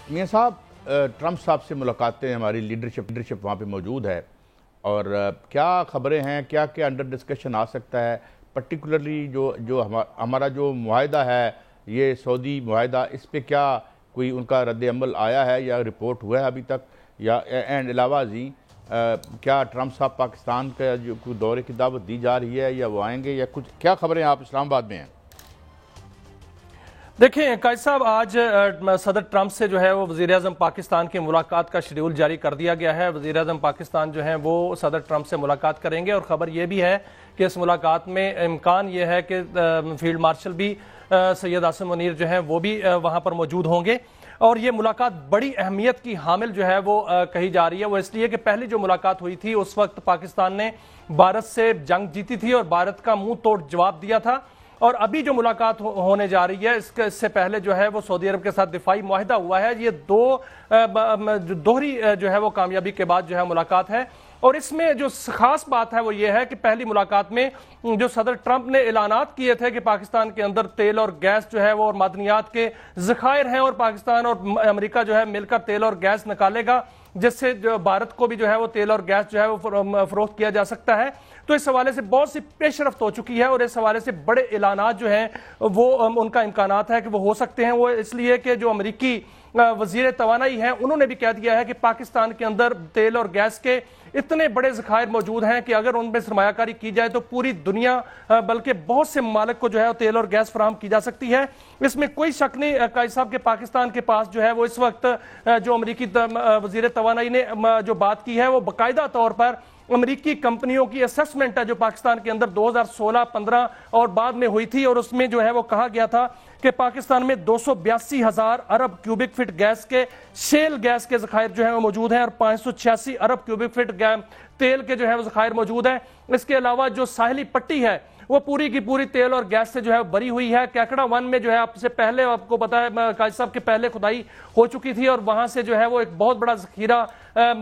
میاں صاحب ٹرمپ صاحب سے ملاقاتیں ہماری لیڈرشپ وہاں پہ موجود ہے اور کیا خبریں ہیں کیا کیا انڈر ڈسکشن آ سکتا ہے پرٹیکولرلی جو ہمارا جو معاہدہ ہے یہ سعودی معاہدہ اس پہ کیا کوئی ان کا رد عمل آیا ہے یا رپورٹ ہوا ہے ابھی تک یا اینڈ علاوہ ازیں کیا ٹرمپ صاحب پاکستان کا جو کوئی دورے کی دعوت دی جا رہی ہے یا وہ آئیں گے یا کچھ کیا خبریں آپ اسلام آباد میں ہیں؟ دیکھیں قائد صاحب آج صدر ٹرمپ سے جو ہے وہ وزیراعظم پاکستان کی ملاقات کا شیڈول جاری کر دیا گیا ہے۔ وزیراعظم پاکستان جو ہیں وہ صدر ٹرمپ سے ملاقات کریں گے اور خبر یہ بھی ہے کہ اس ملاقات میں امکان یہ ہے کہ فیلڈ مارشل بھی سید عاصم منیر جو ہیں وہ بھی وہاں پر موجود ہوں گے اور یہ ملاقات بڑی اہمیت کی حامل جو ہے وہ کہی جا رہی ہے۔ وہ اس لیے کہ پہلی جو ملاقات ہوئی تھی اس وقت پاکستان نے بھارت سے جنگ جیتی تھی اور بھارت کا منہ توڑ جواب دیا تھا، اور ابھی جو ملاقات ہونے جا رہی ہے اس سے پہلے جو ہے وہ سعودی عرب کے ساتھ دفاعی معاہدہ ہوا ہے۔ یہ دوہری جو ہے وہ کامیابی کے بعد جو ہے ملاقات ہے، اور اس میں جو خاص بات ہے وہ یہ ہے کہ پہلی ملاقات میں جو صدر ٹرمپ نے اعلانات کیے تھے کہ پاکستان کے اندر تیل اور گیس جو ہے وہ اور معدنیات کے ذخائر ہیں اور پاکستان اور امریکہ جو ہے مل کر تیل اور گیس نکالے گا، جس سے جو بھارت کو بھی جو ہے وہ تیل اور گیس جو ہے وہ فروخت کیا جا سکتا ہے، تو اس حوالے سے بہت سی پیش رفت ہو چکی ہے اور اس حوالے سے بڑے اعلانات جو ہیں وہ ان کا امکانات ہے کہ وہ ہو سکتے ہیں۔ وہ اس لیے کہ جو امریکی وزیر توانائی ہیں انہوں نے بھی کہہ دیا ہے کہ پاکستان کے اندر تیل اور گیس کے اتنے بڑے ذخائر موجود ہیں کہ اگر ان پہ سرمایہ کاری کی جائے تو پوری دنیا بلکہ بہت سے ممالک کو جو ہے تیل اور گیس فراہم کی جا سکتی ہے۔ اس میں کوئی شک نہیں قائد صاحب کہ پاکستان کے پاس جو ہے وہ اس وقت جو امریکی وزیر توانائی نے جو بات کی ہے وہ باقاعدہ طور پر امریکی کمپنیوں کی اسیسمنٹ ہے جو پاکستان کے اندر 2016-15 اور بعد میں ہوئی تھی، اور اس میں جو ہے وہ کہا گیا تھا کہ پاکستان میں 282,000 ارب کیوبک فٹ گیس کے شیل گیس کے ذخائر جو ہیں وہ موجود ہیں اور 586 ارب کیوبک فٹ تیل کے جو ہے وہ ذخائر موجود ہیں۔ اس کے علاوہ جو ساحلی پٹی ہے وہ پوری کی پوری تیل اور گیس سے جو ہے بری ہوئی ہے۔ کیکڑا 1 میں جو ہے آپ سے پہلے آپ کو پتا ہے قائد صاحب کے پہلے کھدائی ہو چکی تھی اور وہاں سے جو ہے وہ ایک بہت بڑا ذخیرہ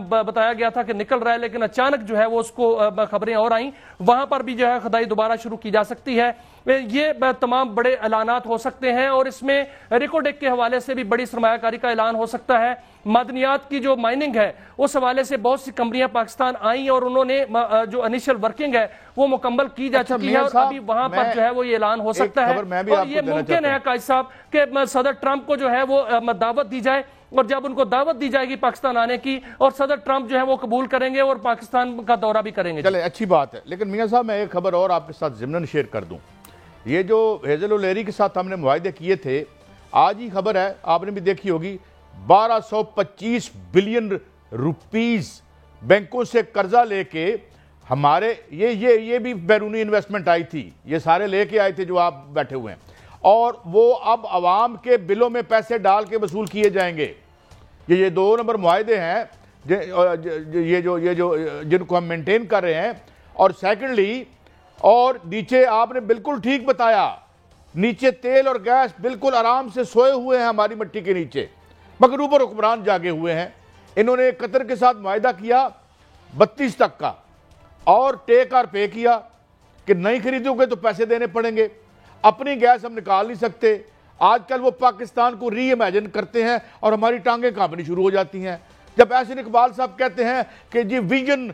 بتایا گیا تھا کہ نکل رہا ہے، لیکن اچانک جو ہے وہ اس کو خبریں اور آئیں، وہاں پر بھی جو ہے کھدائی دوبارہ شروع کی جا سکتی ہے۔ یہ تمام بڑے اعلانات ہو سکتے ہیں اور اس میں ریکوڈیک کے حوالے سے بھی بڑی سرمایہ کاری کا اعلان ہو سکتا ہے۔ معدنیات کی جو مائننگ ہے اس حوالے سے بہت سی کمپنیاں پاکستان آئیں اور انہوں نے جو انیشل ورکنگ ہے وہ مکمل کی جا چکی ہے اور ابھی وہاں پر جو ہے وہ یہ اعلان ہو سکتا ہے، اور یہ ممکن ہے قائد صاحب کہ صدر ٹرمپ کو جو ہے وہ دعوت دی جائے، اور جب ان کو دعوت دی جائے گی پاکستان آنے کی اور صدر ٹرمپ جو ہے وہ قبول کریں گے اور پاکستان کا دورہ بھی کریں گے۔ چلے اچھی بات ہے، لیکن میاں صاحب میں ایک خبر اور آپ کے ساتھ ضمناً شیئر کر دوں۔ یہ جو ہیزل اولیری کے ساتھ ہم نے معاہدے کیے تھے، آج ہی خبر ہے آپ نے بھی دیکھی ہوگی 1225 بلین روپیز بینکوں سے قرضہ لے کے ہمارے یہ بھی بیرونی انویسٹمنٹ آئی تھی، یہ سارے لے کے آئے تھے جو آپ بیٹھے ہوئے ہیں، اور وہ اب عوام کے بلوں میں پیسے ڈال کے وصول کیے جائیں گے۔ یہ 2 نمبر معاہدے ہیں یہ جو جن کو ہم مینٹین کر رہے ہیں، اور سیکنڈلی اور نیچے آپ نے بالکل ٹھیک بتایا، نیچے تیل اور گیس بالکل آرام سے سوئے ہوئے ہیں ہماری مٹی کے نیچے، مگر اوپر حکمران جاگے ہوئے ہیں۔ انہوں نے قطر کے ساتھ معاہدہ کیا 32 تک کا اور ٹیک اور پے کیا کہ نہیں خریدو گے تو پیسے دینے پڑیں گے، اپنی گیس ہم نکال نہیں سکتے۔ آج کل وہ پاکستان کو ری امیجن کرتے ہیں اور ہماری ٹانگیں کانپنی شروع ہو جاتی ہیں جب احسن اقبال صاحب کہتے ہیں کہ جی ویژن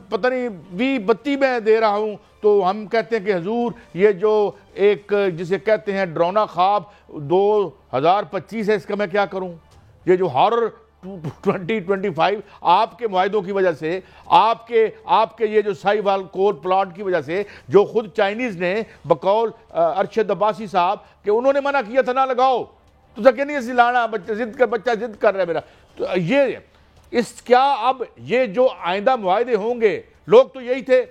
پتہ نہیں V32 میں دے رہا ہوں، تو ہم کہتے ہیں کہ حضور یہ جو ایک جسے کہتے ہیں ڈرونا خواب 2025 ہے، اس کا میں کیا کروں؟ یہ جو ہارر 2025 آپ کے معاہدوں کی وجہ سے، آپ کے یہ جو سائی وال کول پلانٹ کی وجہ سے، جو خود چائنیز نے بقول ارشد عباسی صاحب کہ انہوں نے منع کیا تھا نہ لگاؤ، تو سکے نہیں لانا، بچہ ضد کر رہا ہے میرا، تو یہ کیا اب یہ جو آئندہ معاہدے ہوں گے، لوگ تو یہی تھے،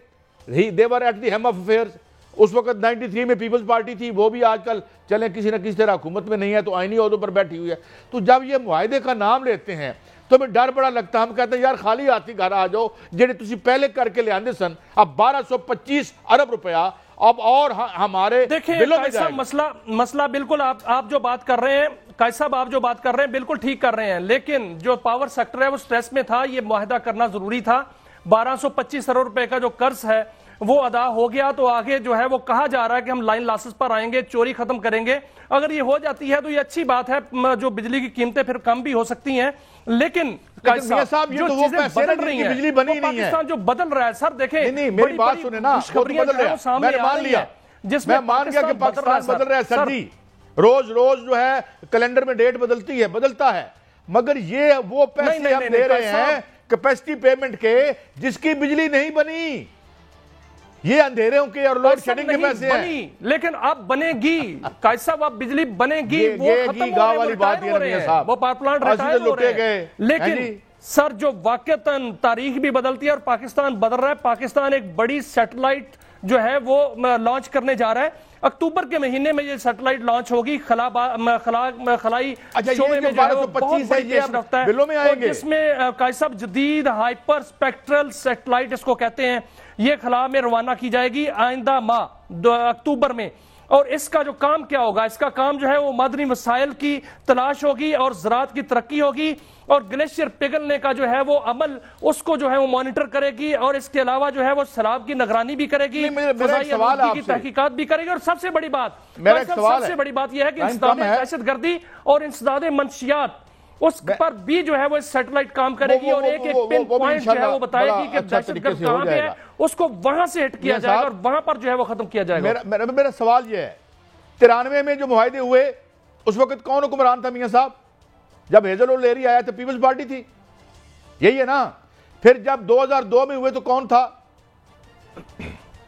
they were at the hem of affairs۔ اس وقت 93 میں پیپلز پارٹی تھی، وہ بھی آج کل چلیں کسی نہ کسی طرح حکومت میں نہیں ہے تو آئینی عہدوں پر بیٹھی ہوئی ہے۔ تو جب یہ معاہدے کا نام لیتے ہیں تو ہمیں ڈر بڑا لگتا ہے، ہم کہتے ہیں یار خالی ہاتھی گھر آ جاؤ، جنہیں تسی پہلے کر کے لے آندے سن، اب 1225 ارب روپیہ اب اور ہمارے بلوں میں جائے گا۔ مسئلہ بالکل آپ جو بات کر رہے ہیں قائد صاحب، آپ جو بات کر رہے ہیں بالکل ٹھیک کر رہے ہیں، لیکن جو پاور سیکٹر ہے وہ سٹریس میں تھا، یہ معاہدہ کرنا ضروری تھا۔ 1225 ارب روپے کا جو قرض ہے وہ ادا ہو گیا تو آگے جو ہے وہ کہا جا رہا ہے کہ ہم لائن لاسز پر آئیں گے, چوری ختم کریں گے. اگر یہ ہو جاتی ہے تو یہ اچھی بات ہے, جو بجلی کی قیمتیں پھر کم بھی ہو سکتی ہیں. لیکن جو چیزیں بدل رہی ہیں بجلی بنی نہیں ہے, پاکستان جو بدل رہا ہے سر دیکھیں, میری بات سنیں نا, خوشخبریاں جو ہیں سامنے آ رہی ہیں جس میں مان لیا کہ پاکستان بدل رہا ہے سر جی, روز روز جو ہے کیلنڈر میں ڈیٹ بدلتا ہے, مگر یہ وہ پیسے ہم دے رہے ہیں کیپیسٹی پیمنٹ کے جس کی بجلی نہیں بنی, یہ اندھیروں کے اور لوڈ شیڈنگ کے پیسے ہیں. لیکن اب بنے گی قائد صاحب, اب بجلی بنے گی, وہ ختم گاہ والی بات یہ رہی ہے صاحب, وہ پاور پلانٹ ریٹائر ہو رہے ہیں. لیکن سر جو واقعتاً تاریخ بھی بدلتی ہے اور پاکستان بدل رہا ہے. پاکستان ایک بڑی سیٹلائٹ جو ہے وہ لانچ کرنے جا رہا ہے. اکتوبر کے مہینے میں یہ سیٹلائٹ لانچ ہوگی, خلائی شعبے میں جو ہے وہ بہت بڑی پیش رفت ہے, جس میں قائد صاحب جدید ہائپر سپیکٹرل سیٹلائٹ اس کو کہتے ہیں, یہ خلا میں روانہ کی جائے گی آئندہ ماہ اکتوبر میں. اور اس کا جو کام کیا ہوگا, اس کا کام جو ہے وہ معدنی وسائل کی تلاش ہوگی اور زراعت کی ترقی ہوگی, اور گلیشیئر پگھلنے کا جو ہے وہ عمل اس کو جو ہے وہ مانیٹر کرے گی, اور اس کے علاوہ جو ہے وہ سیلاب کی نگرانی بھی کرے گی, فضائی آلودگی کی تحقیقات بھی کرے گی. اور سب سے بڑی بات یہ ہے کہ انسداد دہشت گردی اور انسداد منشیات اس پر بھی جو ہے وہ سیٹلائٹ کام کرے گی, اور ایک پن پوائنٹ جو ہے وہ بتائے گی کہ دہشت گرد کہاں پہ ہے, اس کو وہاں سے ہٹ کیا جائے گا اور وہاں پر جو ہے وہ ختم کیا جائے گا. میرا سوال یہ ہے, 93 میں جو معاہدے ہوئے اس وقت کون حکمران تھا میاں صاحب؟ جب ہیزل لیری آیا تو پیپلز پارٹی تھی, یہی ہے نا. پھر جب 2002 میں ہوئے تو کون تھا؟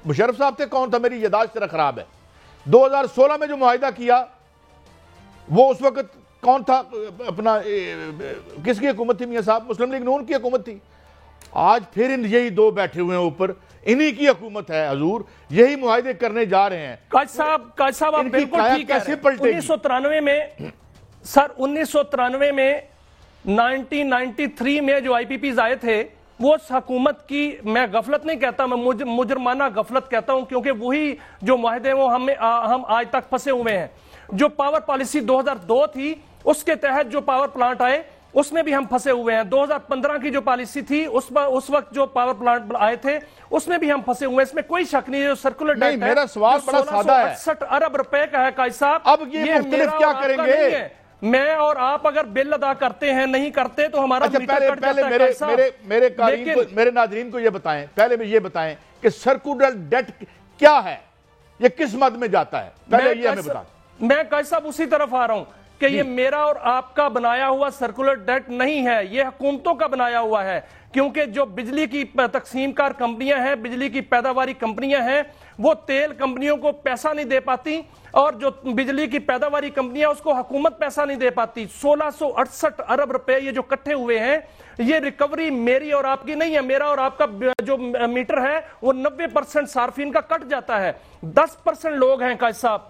مشرف صاحب تھے. کون تھا؟ میری یادداشت ذرا خراب ہے. 2016 میں جو معاہدہ کیا وہ اس وقت کون تھا؟ اپنا کس کی حکومت تھی میاں صاحب؟ مسلم لیگ نون کی حکومت تھی. آج پھر یہی دو بیٹھے ہوئے ہیں اوپر, انہی کی حکومت ہے حضور, یہی معاہدے کرنے جا رہے ہیں. قائد صاحب آپ بالکل ٹھیک ہے. 1993 میں سر 1993 میں 1993 میں جو آئی پی پیز آئے تھے, وہ اس حکومت کی میں غفلت نہیں کہتا, میں مجرمانہ غفلت کہتا ہوں, کیونکہ وہی جو معاہدے وہ ہم آج تک پھنسے ہوئے ہیں. جو پاور پالیسی 2002 تھی اس کے تحت جو پاور پلانٹ آئے اس میں بھی ہم پھنسے ہوئے ہیں. 2015 کی جو پالیسی تھی اس وقت جو پاور پلانٹ آئے تھے اس میں بھی ہم پھنسے ہوئے ہیں, اس میں کوئی شک نہیں. جو سرکولر ڈیٹ ہے میرا سوال بڑا سادہ ہے, 1668 ارب روپے کا ہے قائد صاحب. اب یہ مختلف کیا کریں گے؟ میں اور آپ اگر بل ادا کرتے ہیں نہیں کرتے تو ہمارا میٹر کٹ جاتا ہے. میرے ناظرین کو یہ بتائیں, پہلے یہ بتائیں کہ سرکولر ڈیٹ کیا ہے, یہ کس مد میں جاتا ہے, پہلے یہ ہمیں بتائیں. میں قائد صاحب اسی طرف آ رہا ہوں کہ یہ میرا اور آپ کا بنایا ہوا سرکولر ڈیٹ نہیں ہے, یہ حکومتوں کا بنایا ہوا ہے. کیونکہ جو بجلی کی تقسیم کار کمپنیاں ہیں, بجلی کی پیداواری کمپنیاں ہیں, وہ تیل کمپنیوں کو پیسہ نہیں دے پاتی, اور جو بجلی کی پیداواری کمپنیاں اس کو حکومت پیسہ نہیں دے پاتی. 1668 ارب روپے یہ جو کٹھے ہوئے ہیں, یہ ریکوری میری اور آپ کی نہیں ہے. میرا اور آپ کا جو میٹر ہے وہ 90% صارفین کا کٹ جاتا ہے. 10% لوگ ہیں قائد صاحب,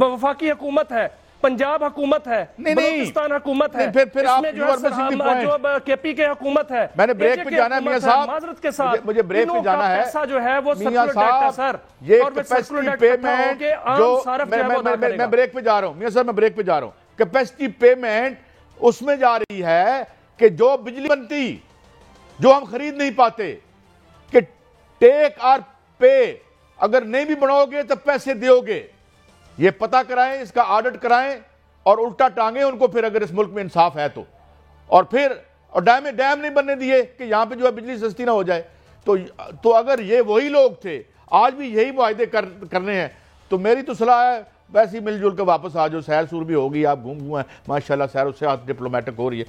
وفاقی حکومت ہے, پنجاب حکومت ہے, بلوچستان حکومت ہے, اس میں جو کے پی کے حکومت ہے. میں نے بریک پہ جانا ہے میاں صاحب, معذرت کے ساتھ مجھے بریک پہ جانا ہے. پیسہ جو ہے وہ سرکولر ڈیٹ ہے سر, یہ کیپیسٹی پیمنٹ جو میں بریک پہ جا رہا ہوں میاں صاحب, میں بریک پہ جا رہا ہوں. کیپیسٹی پیمنٹ اس میں جا رہی ہے کہ جو بجلی بنتی جو ہم خرید نہیں پاتے, کہ ٹیک اور پے, اگر نہیں بھی بناؤ گے تو پیسے دیو گے, یہ پتہ کرائیں, اس کا آڈٹ کرائیں اور الٹا ٹانگیں ان کو پھر, اگر اس ملک میں انصاف ہے تو. اور پھر ڈیم نہیں بننے دیے کہ یہاں پہ جو ہے بجلی سستی نہ ہو جائے. تو اگر یہ وہی لوگ تھے, آج بھی یہی معاہدے کرنے ہیں, تو میری تو صلاح ہے ویسے ہی مل جل کے واپس آ جاؤ. سیر سور بھی ہوگی, آپ گھوم ہیں ماشاءاللہ, سیر اس سے ڈپلومیٹک ہو رہی ہے.